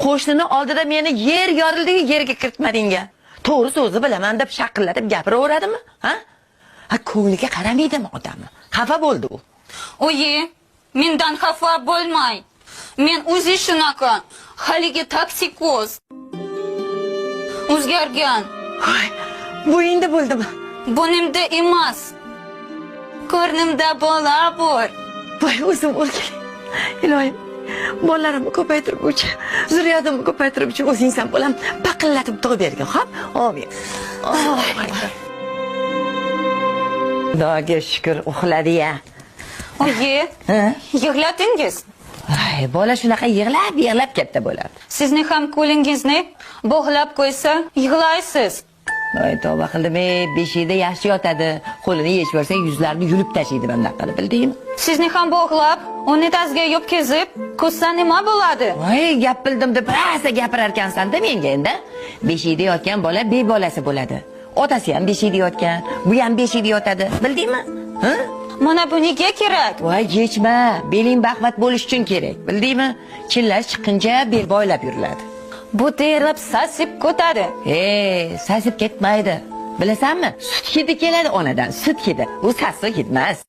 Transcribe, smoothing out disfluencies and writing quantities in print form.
Qo'shnini oldida meni yer yorildiga yerga kiritmading. To'g'ri so'zni bilaman deb shaqillatib gapiraveradimi? Ha? Ko'ngliga qaramaydimi odamni? Xafa bo'ldi u. Oyi, mendan xafa bo'lmay. Men o'zi shunaqa, haligi toksikoz. O'zgargan. Voy, bu endi bo'ldimi? Bunimda emas. Ko'rnimda bola bor. Voy, o'zim o'lgan. Iloyim, bolalarimni ko'paytiruvchi, zurriyotimni ko'paytiruvchi o'zingsan bolam paqillatib tug'ib bergin, xo'p? Amin. Xudoga shukr, uxladi-ya. Oyi, yig'ladingiz. Ay, bola shunaqa yig'lab katta bo'ladi. Sizni ham qo'lingizni bog'lab qo'ysa, yig'laysiz. Voy, tavba qildim, beshikda yaxshi yotadi. Qo'lini yechib yuborsa, yuzlarini yulib tashlaydi bunday qilib, bildingmi? Sizni ham bog'lab, unitazga yopkizib, ko'rsa nima bo'ladi? Voy, gap bildim deb rosa gapirar ekansan-da menga endi. Beshikda yotgan bola bebolasi bo'ladi. Otasi ham beshikda yotgan, bu ham beshikda yotadi, bildingmi? Ha? Mana buniga kerak. Voy, yechma, beling baqvat bo'lish uchun kerak, bildingmi? Chillash chiqquncha bel boylab yuriladi. Bu terib sasib ko'tadi. Sasib ketmaydi. Bilasanmi? Sut hidi keladi onadan, sut hidi. Bu sassiq ketmas.